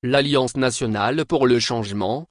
L'Alliance nationale pour le changement,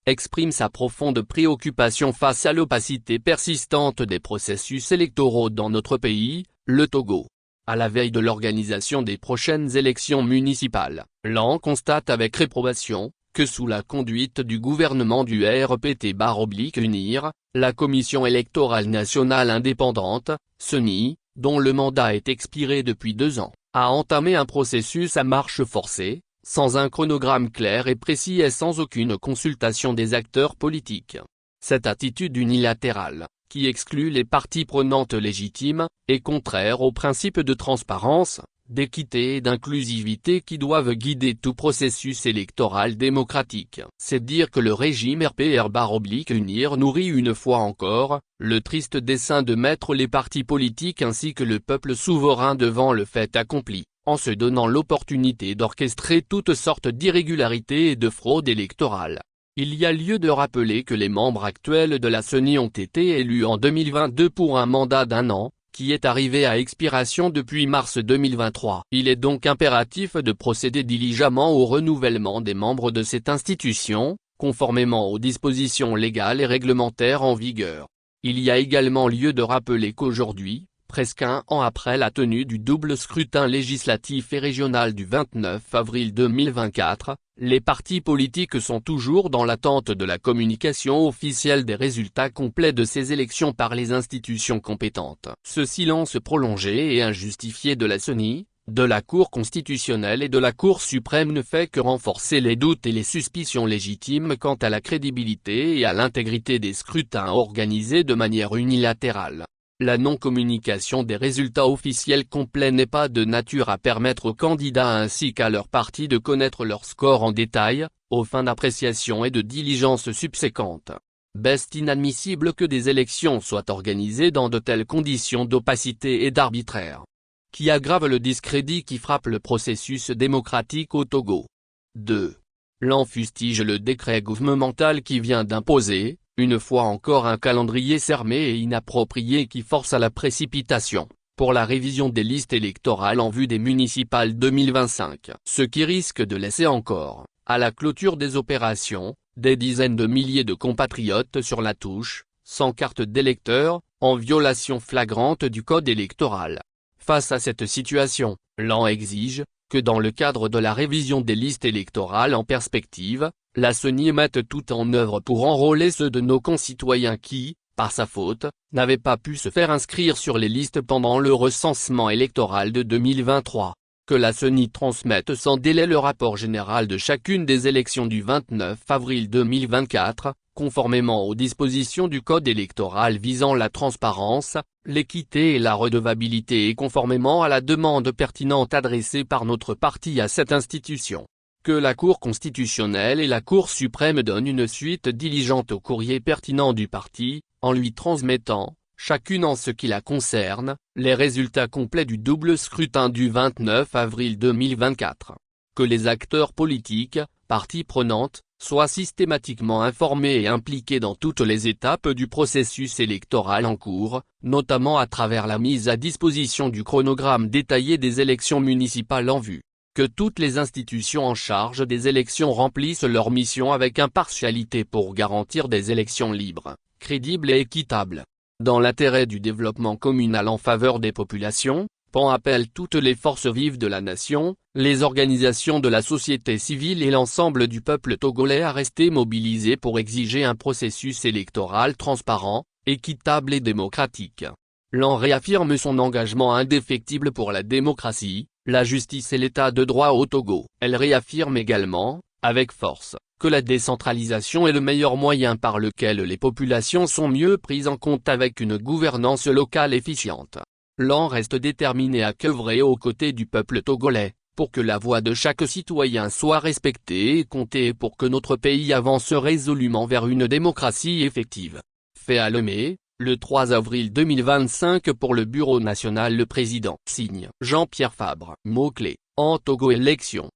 exprime sa profonde préoccupation face à l'opacité persistante des processus électoraux dans notre pays, le Togo. À la veille de l'organisation des prochaines élections municipales, l'AN constate avec réprobation que sous la conduite du gouvernement du RPT-UNIR, la Commission électorale nationale indépendante, CENI, dont le mandat est expiré depuis 2 ans, a entamé un processus à marche forcée, sans un chronogramme clair et précis et sans aucune consultation des acteurs politiques. Cette attitude unilatérale, qui exclut les parties prenantes légitimes, est contraire aux principes de transparence, d'équité et d'inclusivité qui doivent guider tout processus électoral démocratique. C'est dire que le régime RPR-UNIR nourrit une fois encore, le triste dessein de mettre les partis politiques ainsi que le peuple souverain devant le fait accompli, en se donnant l'opportunité d'orchestrer toutes sortes d'irrégularités et de fraudes électorales. Il y a lieu de rappeler que les membres actuels de la CENI ont été élus en 2022 pour un mandat d'1 an, qui est arrivé à expiration depuis mars 2023. Il est donc impératif de procéder diligemment au renouvellement des membres de cette institution, conformément aux dispositions légales et réglementaires en vigueur. Il y a également lieu de rappeler qu'aujourd'hui, presque 1 an après la tenue du double scrutin législatif et régional du 29 avril 2024, les partis politiques sont toujours dans l'attente de la communication officielle des résultats complets de ces élections par les institutions compétentes. Ce silence prolongé et injustifié de la CENI, de la Cour constitutionnelle et de la Cour suprême ne fait que renforcer les doutes et les suspicions légitimes quant à la crédibilité et à l'intégrité des scrutins organisés de manière unilatérale. La non-communication des résultats officiels complets n'est pas de nature à permettre aux candidats ainsi qu'à leur parti de connaître leur score en détail, aux fins d'appréciation et de diligence subséquentes. Est inadmissible que des élections soient organisées dans de telles conditions d'opacité et d'arbitraire, qui aggravent le discrédit qui frappe le processus démocratique au Togo. 2. L'AN fustige le décret gouvernemental qui vient d'imposer, une fois encore, un calendrier fermé et inapproprié qui force à la précipitation, pour la révision des listes électorales en vue des municipales 2025. Ce qui risque de laisser encore, à la clôture des opérations, des dizaines de milliers de compatriotes sur la touche, sans carte d'électeur, en violation flagrante du code électoral. Face à cette situation, l'AN exige que dans le cadre de la révision des listes électorales en perspective, la CENI mette tout en œuvre pour enrôler ceux de nos concitoyens qui, par sa faute, n'avaient pas pu se faire inscrire sur les listes pendant le recensement électoral de 2023. Que la CENI transmette sans délai le rapport général de chacune des élections du 29 avril 2024, conformément aux dispositions du Code électoral visant la transparence, l'équité et la redevabilité et conformément à la demande pertinente adressée par notre parti à cette institution. Que la Cour constitutionnelle et la Cour suprême donnent une suite diligente au courrier pertinent du parti, en lui transmettant, chacune en ce qui la concerne, les résultats complets du double scrutin du 29 avril 2024. Que les acteurs politiques, parties prenantes, soient systématiquement informés et impliqués dans toutes les étapes du processus électoral en cours, notamment à travers la mise à disposition du chronogramme détaillé des élections municipales en vue. Que toutes les institutions en charge des élections remplissent leur mission avec impartialité pour garantir des élections libres, crédibles et équitables. Dans l'intérêt du développement communal en faveur des populations, PAN appelle toutes les forces vives de la nation, les organisations de la société civile et l'ensemble du peuple togolais à rester mobilisés pour exiger un processus électoral transparent, équitable et démocratique. L'AN réaffirme son engagement indéfectible pour la démocratie, la justice et l'état de droit au Togo. Elle réaffirme également, avec force, que la décentralisation est le meilleur moyen par lequel les populations sont mieux prises en compte avec une gouvernance locale efficiente. L'AN reste déterminé à œuvrer aux côtés du peuple togolais, pour que la voix de chaque citoyen soit respectée et comptée et pour que notre pays avance résolument vers une démocratie effective. Fait à Lomé, le 3 avril 2025 pour le Bureau national. Le président signe Jean-Pierre Fabre. Mots-clés, en Togo élection.